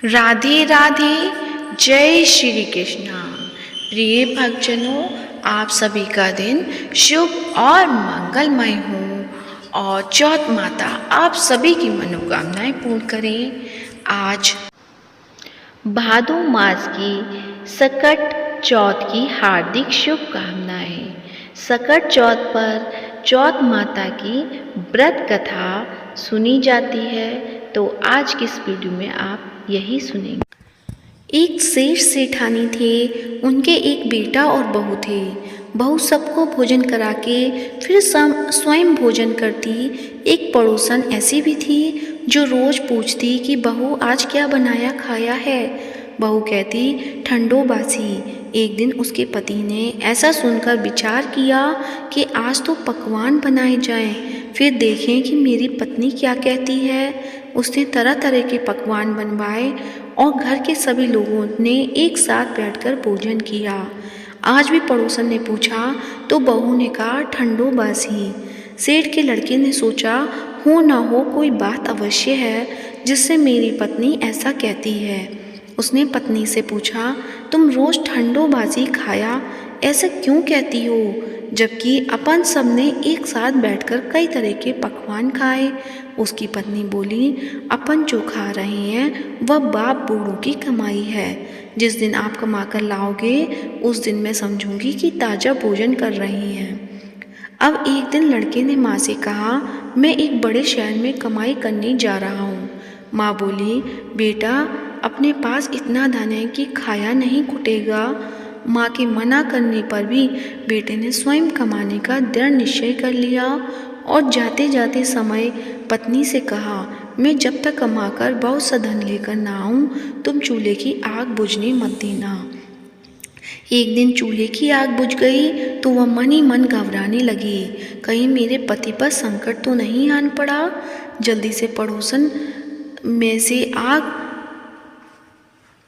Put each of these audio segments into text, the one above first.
राधे राधे। जय श्री कृष्णा। प्रिय भक्तजनों, आप सभी का दिन शुभ और मंगलमय हो और चौथ माता आप सभी की मनोकामनाएं पूर्ण करें। आज भादो मास की सकट चौथ की हार्दिक शुभकामनाएं। सकट चौथ पर चौथ माता की व्रत कथा सुनी जाती है, तो आज की इस वीडियो में आप यही सुनेंगे। एक सेठ सेठानी थे, उनके एक बेटा और बहू थे। बहू सबको भोजन करा के फिर स्वयं भोजन करती। एक पड़ोसन ऐसी भी थी जो रोज पूछती कि बहू आज क्या बनाया खाया है। बहू कहती ठंडो बासी। एक दिन उसके पति ने ऐसा सुनकर विचार किया कि आज तो पकवान बनाए जाएं, फिर देखें कि मेरी पत्नी क्या कहती है। उसने तरह तरह के पकवान बनवाए और घर के सभी लोगों ने एक साथ बैठकर भोजन किया। आज भी पड़ोसन ने पूछा तो बहू ने कहा ठंडो बासी। सेठ के लड़के ने सोचा हो ना हो कोई बात अवश्य है जिससे मेरी पत्नी ऐसा कहती है। उसने पत्नी से पूछा तुम रोज ठंडो बासी खाया ऐसा क्यों कहती हो, जबकि अपन सबने एक साथ बैठकर कई तरह के पकवान खाए। उसकी पत्नी बोली अपन जो खा रहे हैं वह बाप बूढ़ों की कमाई है। जिस दिन आप कमा कर लाओगे उस दिन मैं समझूंगी कि ताज़ा भोजन कर रही हैं। अब एक दिन लड़के ने माँ से कहा मैं एक बड़े शहर में कमाई करने जा रहा हूँ। माँ बोली बेटा अपने पास इतना धन है कि खाया नहीं कुटेगा। माँ के मना करने पर भी बेटे ने स्वयं कमाने का दृढ़ निश्चय कर लिया और जाते जाते समय पत्नी से कहा मैं जब तक कमाकर बहुत सा धन लेकर ना आऊँ तुम चूल्हे की आग बुझने मत देना। एक दिन चूल्हे की आग बुझ गई तो वह मन ही मन घबराने लगी, कहीं मेरे पति पर संकट तो नहीं आन पड़ा। जल्दी से पड़ोसन में से आग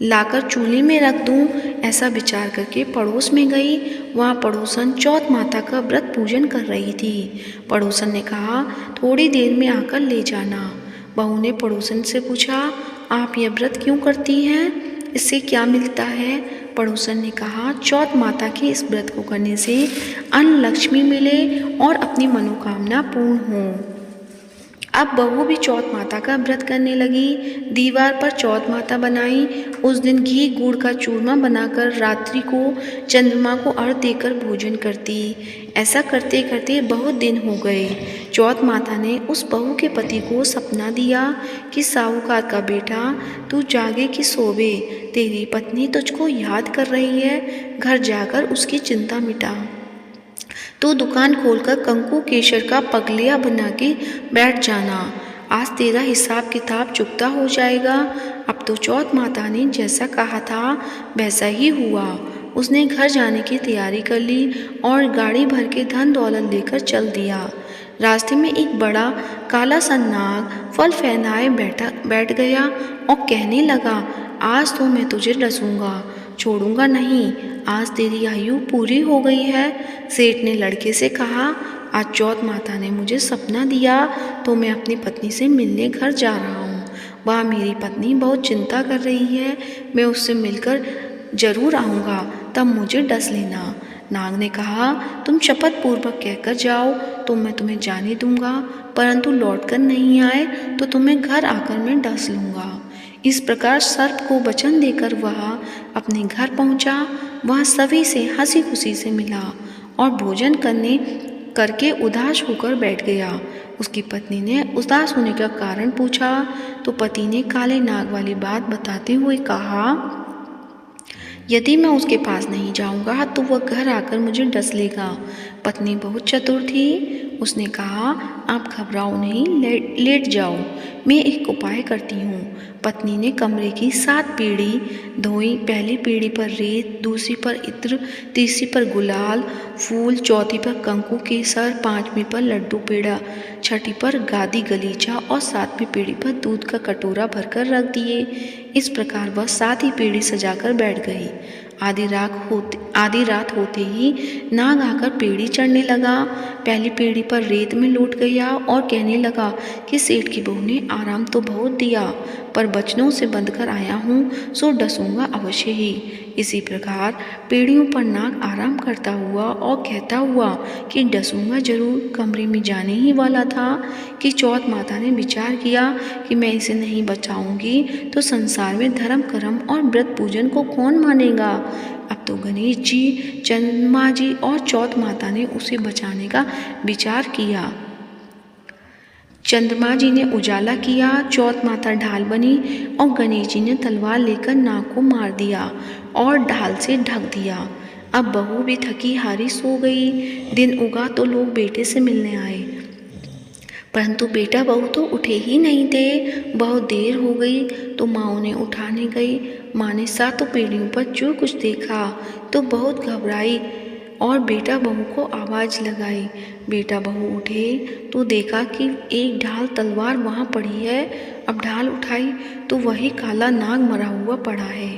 लाकर चूल्हे में रख दूं, ऐसा विचार करके पड़ोस में गई। वहाँ पड़ोसन चौथ माता का व्रत पूजन कर रही थी। पड़ोसन ने कहा थोड़ी देर में आकर ले जाना। बहू ने पड़ोसन से पूछा आप यह व्रत क्यों करती हैं, इससे क्या मिलता है। पड़ोसन ने कहा चौथ माता के इस व्रत को करने से अन्न लक्ष्मी मिले और अपनी मनोकामना पूर्ण हो। अब बहू भी चौथ माता का व्रत करने लगी। दीवार पर चौथ माता बनाई। उस दिन घी गुड़ का चूरमा बनाकर रात्रि को चंद्रमा को अर्घ देकर भोजन करती। ऐसा करते करते बहुत दिन हो गए। चौथ माता ने उस बहू के पति को सपना दिया कि साहूकार का बेटा तू जागे कि सोवे, तेरी पत्नी तुझको याद कर रही है, घर जाकर उसकी चिंता मिटा। तो दुकान खोलकर कंकु केशर का पगलिया बना के बैठ जाना, आज तेरा हिसाब किताब चुकता हो जाएगा। अब तो चौथ माता ने जैसा कहा था वैसा ही हुआ। उसने घर जाने की तैयारी कर ली और गाड़ी भर के धन दौलत लेकर चल दिया। रास्ते में एक बड़ा काला सा नाग फल फहराए बैठ गया और कहने लगा आज तो मैं तुझे डसूंगा, छोड़ूंगा नहीं, आज तेरी आयु पूरी हो गई है। सेठ ने लड़के से कहा आज चौथ माता ने मुझे सपना दिया तो मैं अपनी पत्नी से मिलने घर जा रहा हूँ। वहाँ मेरी पत्नी बहुत चिंता कर रही है, मैं उससे मिलकर जरूर आऊँगा, तब मुझे डस लेना। नाग ने कहा तुम शपथ पूर्वक कहकर जाओ तो मैं तुम्हें जाने दूंगा, परंतु लौटकर नहीं आए तो तुम्हें घर आकर मैं डस लूँगा। इस प्रकार सर्प को वचन देकर वह अपने घर पहुंचा। वह सभी से हंसी खुशी से मिला और भोजन करके उदास होकर बैठ गया। उसकी पत्नी ने उदास होने का कारण पूछा तो पति ने काले नाग वाली बात बताते हुए कहा यदि मैं उसके पास नहीं जाऊंगा तो वह घर आकर मुझे डस लेगा। पत्नी बहुत चतुर थी, उसने कहा आप घबराओ नहीं, लेट जाओ, मैं एक उपाय करती हूँ। पत्नी ने कमरे की 7 पीढ़ी धोई। पहली पीढ़ी पर रेत, दूसरी पर इत्र, तीसरी पर गुलाल फूल, चौथी पर कंकु केसर, 5वीं पर लड्डू पेड़ा, छठी पर गादी गलीचा और 7वीं पीढ़ी पर दूध का कटोरा भरकर रख दिए। इस प्रकार वह 7 ही पीढ़ी सजाकर बैठ गई। आधी रात होते ही नाग आकर पीढ़ी चढ़ने लगा। पहली पीढ़ी पर रेत में लौट गया और कहने लगा कि सेठ की बहू ने आराम तो बहुत दिया, पर बचनों से बंधकर आया हूँ सो डसूंगा अवश्य ही। इसी प्रकार पीढ़ियों पर नाग आराम करता हुआ और कहता हुआ कि डसूंगा जरूर कमरे में जाने ही वाला था कि चौथ माता ने विचार किया कि मैं इसे नहीं बचाऊंगी तो संसार में धर्म कर्म और व्रत पूजन को कौन मानेगा। अब तो गणेश जी, चंद्रमा जी और चौथ माता ने उसे बचाने का विचार किया। चंद्रमा जी ने उजाला किया, चौथ माता ढाल बनी और गणेश जी ने तलवार लेकर नाग को मार दिया और ढाल से ढक दिया। अब बहू भी थकी हारी सो गई। दिन उगा तो लोग बेटे से मिलने आए, परंतु बेटा बहू तो उठे ही नहीं थे। बहुत देर हो गई तो माँ उन्हें उठाने गई। माँ ने सातों पीढ़ियों पर जो कुछ देखा तो बहुत घबराई और बेटा बहू को आवाज़ लगाई। बेटा बहू उठे तो देखा कि एक ढाल तलवार वहाँ पड़ी है। अब ढाल उठाई तो वही काला नाग मरा हुआ पड़ा है।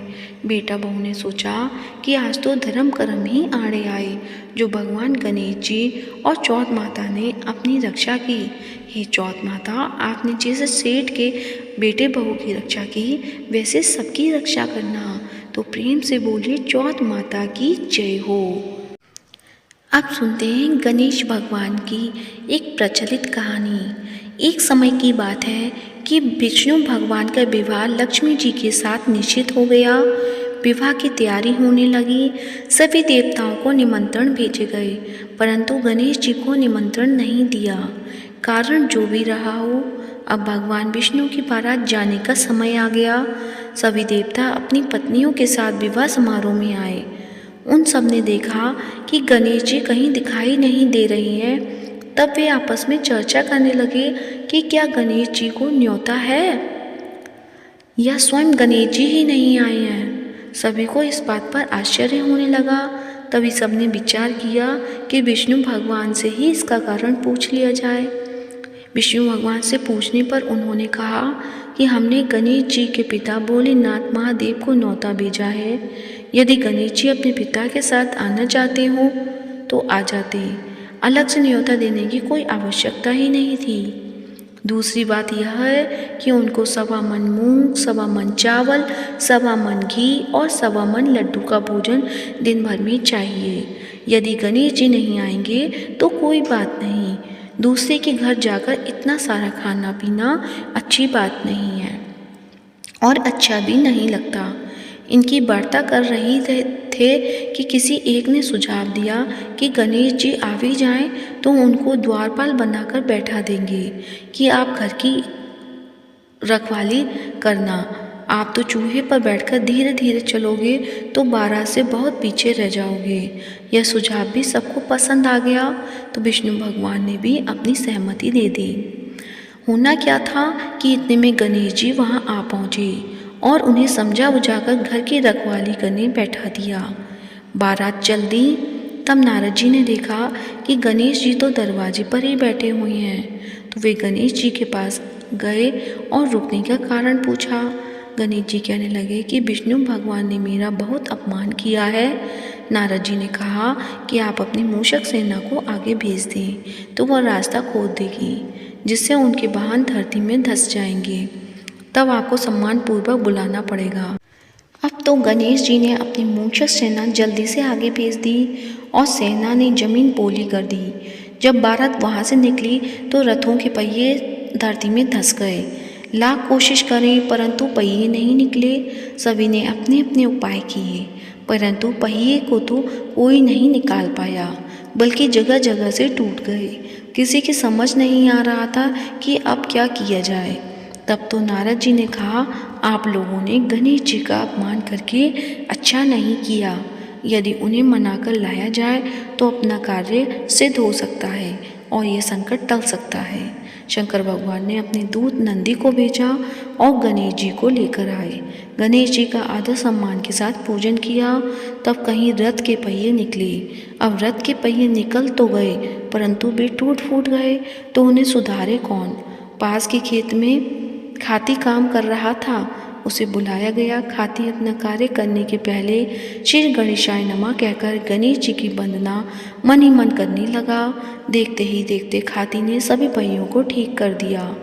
बेटा बहू ने सोचा कि आज तो धर्म कर्म ही आड़े आए, जो भगवान गणेश जी और चौथ माता ने अपनी रक्षा की। हे चौथ माता, आपने जैसे सेठ के बेटे बहू की रक्षा की वैसे सबकी रक्षा करना। तो प्रेम से बोलिए चौथ माता की जय हो। अब सुनते हैं गणेश भगवान की एक प्रचलित कहानी। एक समय की बात है कि विष्णु भगवान का विवाह लक्ष्मी जी के साथ निश्चित हो गया। विवाह की तैयारी होने लगी। सभी देवताओं को निमंत्रण भेजे गए, परंतु गणेश जी को निमंत्रण नहीं दिया। कारण जो भी रहा हो, अब भगवान विष्णु की बारात जाने का समय आ गया। सभी देवता अपनी पत्नियों के साथ विवाह समारोह में आए। उन सब ने देखा कि गणेश जी कहीं दिखाई नहीं दे रही हैं। तब वे आपस में चर्चा करने लगे कि क्या गणेश जी को न्योता है या स्वयं गणेश जी ही नहीं आए हैं। सभी को इस बात पर आश्चर्य होने लगा। तभी सबने विचार किया कि विष्णु भगवान से ही इसका कारण पूछ लिया जाए। विष्णु भगवान से पूछने पर उन्होंने कहा कि हमने गणेश जी के पिता भोलेनाथ महादेव को न्योता भेजा है। यदि गणेश जी अपने पिता के साथ आना चाहते हो तो आ जाते, अलग से न्योता देने की कोई आवश्यकता ही नहीं थी। दूसरी बात यह है कि उनको 1.25 मन मूंग, 1.25 मन चावल, 1.25 मन घी और 1.25 मन लड्डू का भोजन दिन भर में चाहिए। यदि गणेश जी नहीं आएंगे तो कोई बात नहीं, दूसरे के घर जाकर इतना सारा खाना पीना अच्छी बात नहीं है और अच्छा भी नहीं लगता। इनकी वार्ता कर रही थे कि किसी एक ने सुझाव दिया कि गणेश जी आ भी जाएं तो उनको द्वारपाल बनाकर बैठा देंगे कि आप घर की रखवाली करना। आप तो चूहे पर बैठकर धीरे धीरे चलोगे तो बारात से बहुत पीछे रह जाओगे। यह सुझाव भी सबको पसंद आ गया तो विष्णु भगवान ने भी अपनी सहमति दे दी। होना क्या था कि इतने में गणेश जी वहाँ आ पहुँचे और उन्हें समझा बुझाकर घर की रखवाली करने बैठा दिया। बारात चल दी। तब नारद जी ने देखा कि गणेश जी तो दरवाजे पर ही बैठे हुए हैं, तो वे गणेश जी के पास गए और रुकने का कारण पूछा। गणेश जी कहने लगे कि विष्णु भगवान ने मेरा बहुत अपमान किया है। नारद जी ने कहा कि आप अपनी मूषक सेना को आगे भेज दें तो वह रास्ता खोद देगी, जिससे उनके वाहन धरती में धंस जाएंगे। तब आपको सम्मानपूर्वक बुलाना पड़ेगा। अब तो गणेश जी ने अपनी मूषक सेना जल्दी से आगे भेज दी और सेना ने जमीन पोली कर दी। जब बारात वहाँ से निकली तो रथों के पहिए धरती में धंस गए। लाख कोशिश करें परंतु पहिए नहीं निकले। सभी ने अपने अपने उपाय किए, परंतु पहिए को तो कोई नहीं निकाल पाया, बल्कि जगह जगह से टूट गए। किसी की समझ नहीं आ रहा था कि अब क्या किया जाए। तब तो नारद जी ने कहा, आप लोगों ने गणेश जी का अपमान करके अच्छा नहीं किया। यदि उन्हें मनाकर लाया जाए तो अपना कार्य सिद्ध हो सकता है और ये संकट टल सकता है। शंकर भगवान ने अपने दूत नंदी को भेजा और गणेश जी को लेकर आए। गणेश जी का आदर सम्मान के साथ पूजन किया। तब कहीं रथ के पहिए निकले। अब रथ के पहिए निकल तो गए परंतु वे टूट फूट गए, तो उन्हें सुधारे कौन। पास के खेत में हाथी काम कर रहा था, उसे बुलाया गया। खाती अपना कार्य करने के पहले श्री गणेशाय नमः कहकर गणेश जी की वंदना मन ही मन करने लगा। देखते ही देखते खाती ने सभी पहियों को ठीक कर दिया।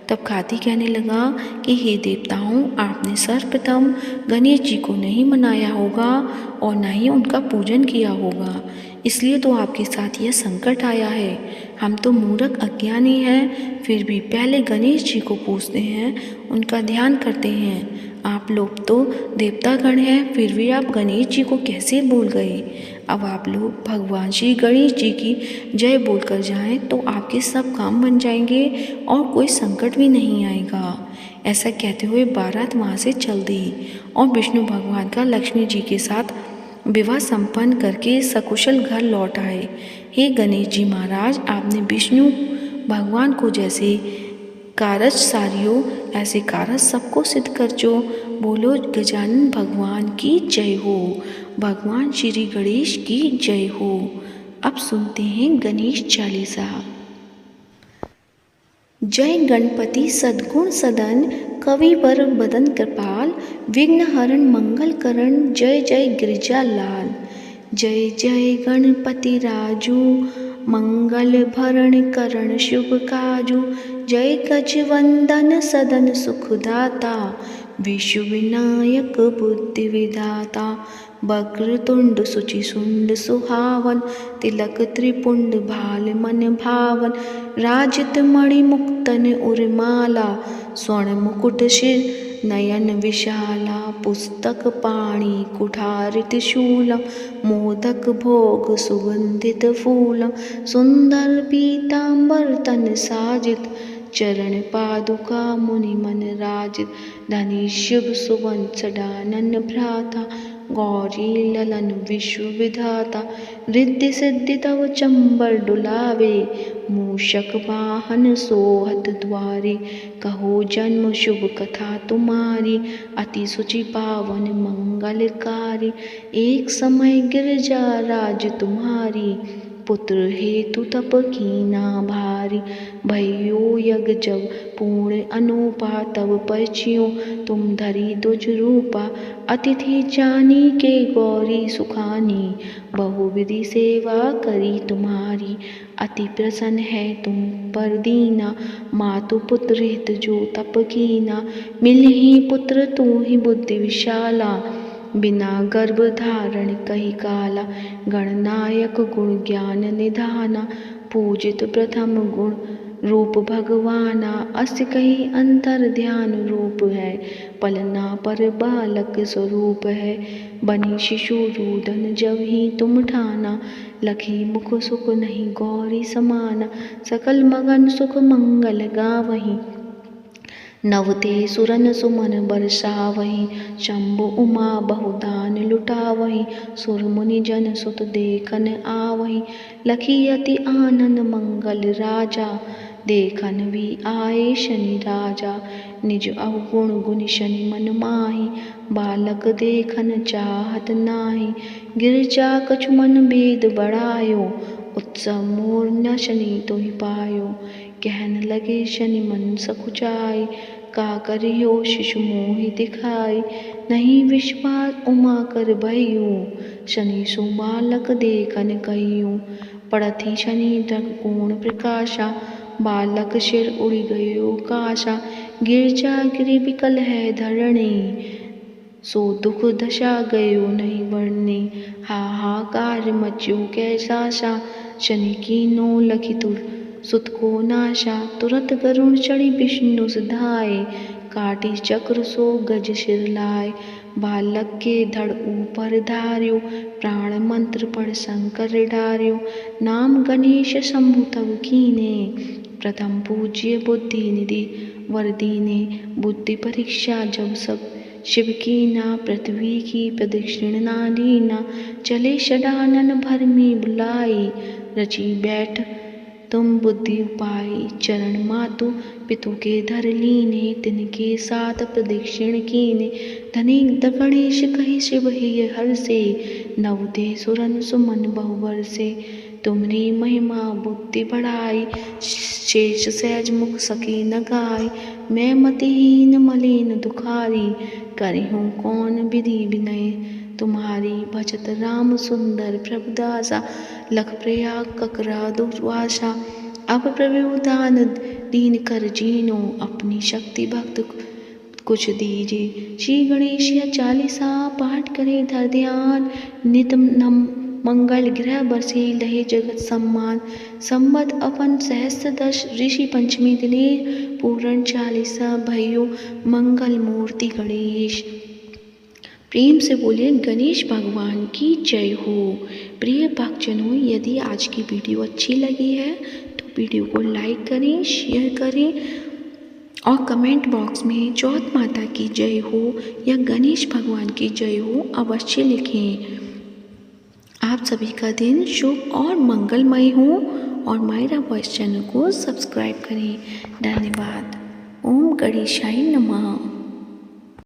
तब खाती कहने लगा कि हे देवताओं, आपने सर्वप्रथम गणेश जी को नहीं मनाया होगा और न ही उनका पूजन किया होगा, इसलिए तो आपके साथ यह संकट आया है। हम तो मूर्ख अज्ञानी हैं, फिर भी पहले गणेश जी को पूजते हैं, उनका ध्यान करते हैं। आप लोग तो देवतागण हैं, फिर भी आप गणेश जी को कैसे भूल गए? अब आप लोग भगवान श्री गणेश जी की जय बोलकर जाएं तो आपके सब काम बन जाएंगे और कोई संकट भी नहीं आएगा। ऐसा कहते हुए बारात वहाँ से चल दी और विष्णु भगवान का लक्ष्मी जी के साथ विवाह संपन्न करके सकुशल घर लौट आए। हे गणेश जी महाराज, आपने विष्णु भगवान को जैसे कारज सारियो ऐसे कारज सबको सिद्ध कर जो। बोलो गजानन भगवान की जय हो, भगवान श्री गणेश की जय हो। अब सुनते हैं गणेश चालीसा। जय गणपति सद्गुण सदन, कविवर बदन कृपाल, विघ्न हरण मंगल करण, जय जय गिरिजा लाल। जय जय गणपति राजू, मंगल भरण करण शुभ काजू। जय गजवंदन सदन सुखदाता, विश्व विनायक बुद्धि विधाता। वक्रतुंड सुचि सुंड सुहावन, तिलक त्रिपुंड भाल मन भावन। राजित मणि मुक्तन उर्माला, स्वर्ण मुकुट शिर नयन विशाला। पुस्तक पाणि कुठारित शूलम, मोदक भोग सुगंधित फूलम। सुंदर पीतांबर तन साजित, चरण पादुका मुनि मन राजित। धनी शुभ सुवन सदानन भ्राता, गौरी ललन विश्व विधाता। रिद्धि सिद्धि तव चंबर डुलावे, मूषक वाहन सोहत द्वारे। कहो जन्म शुभ कथा तुम्हारी, अति सुचि पावन मंगलकारी। एक समय गिरजा राज तुम्हारी, पुत्र हेतु तप कीना भारी। भयो यज्ञ जब पूर्ण अनुपा, तब पहुँचियो तुम धरी दुज रूपा। अतिथि जानी के गौरी सुखानी, बहुविधि सेवा करी तुम्हारी। अति प्रसन्न है तुम पर दीना, मातु पुत्र हित जो तप कीना। मिलहि पुत्र तू ही बुद्धि विशाला, बिना गर्भ धारण कही काला। गणनायक गुण ज्ञान निधाना, पूजित प्रथम गुण रूप भगवाना। अस कही अंतर ध्यान रूप है, पलना पर बालक स्वरूप है। बनी शिशु रूदन जब ही तुम ठाना, लखी मुख सुख नहीं गौरी समाना। सकल मगन सुख मंगल गावहीं, नवते सुरन सुमन बरसावहीं। शंभु उमा बहुदान लुटावहीं, सुर मुनि जन सुत देखन आवहीं। लखी अति आनंद मंगल राजा, देखन भी आए शनि राजा। निज अवगुण गुण शनि मन माही, बालक देखन चाहत नाही। गिरजा कछु मन भेद बढ़ायो, उत्सव मोर न शनि तो ही पायो। कहन लगे शनि मन सकुचाई, का करियो शिशु मोहि दिखाई। नहीं विश्वास उमा कर भइयो, शनि सो बालक देखन कहियो। पड़थि शनि कोण प्रकाशा, बालक सिर उड़ गयो काशा। गिरजा गिरि विकल है धरणी, सो दुख दशा गयो नहीं वर्णे। हाहाकार मच्यो कैसा सा, शनि कीनो लखि सुत को नाशा। तुरत गरुण चढ़ी विष्णु सिधाए, काटी चक्र सो गज सिर लाए। बालक के धड़ ऊपर धार्यो, प्राण मंत्र पढ़ शंकर डार्यो। नाम गणेश शंभु तब कीने, प्रथम पूज्य बुद्धि निधि वर दीने। बुद्धि परीक्षा जब सब शिव कीना, पृथ्वी की प्रदक्षिणा लीना। चले षडानन भर में बुलाई, रची बैठ तुम बुद्धि उपाय। चरण मातु पितु के धर लीने, तिनके साथ प्रदक्षिण कीने। धनिक गणेश कहि शिव ही हर से, नवते सुरन सुमन बहुवर से। तुमरी महिमा बुद्धि बढ़ाई, शेष सहज मुख सकी न गाय। मैं मतिहीन मलिन दुखारी, करहूँ कौन विधि विनय तुम्हारी। भजत राम सुंदर प्रभुदासा, लख प्रयाग ककरा दुर्वासा। अब प्रभु दान दीन कर जीनो, अपनी शक्ति भक्त कुछ दीजिए। श्री गणेश चालीसा पाठ करे धर ध्यान, नित नम मंगल ग्रह बरसे लहे जगत सम्मान। संवत अपन सहस्त्र दश, ऋषि पंचमी दिने, पूर्ण चालीसा भयो मंगल मूर्ति गणेश। प्रेम से बोले गणेश भगवान की जय हो। प्रिय भक्तजनों, यदि आज की वीडियो अच्छी लगी है तो वीडियो को लाइक करें, शेयर करें और कमेंट बॉक्स में चौथ माता की जय हो या गणेश भगवान की जय हो अवश्य लिखें। आप सभी का दिन शुभ और मंगलमय हो और मायरा वॉइस चैनल को सब्सक्राइब करें। धन्यवाद। ओम गणेशाय नमः।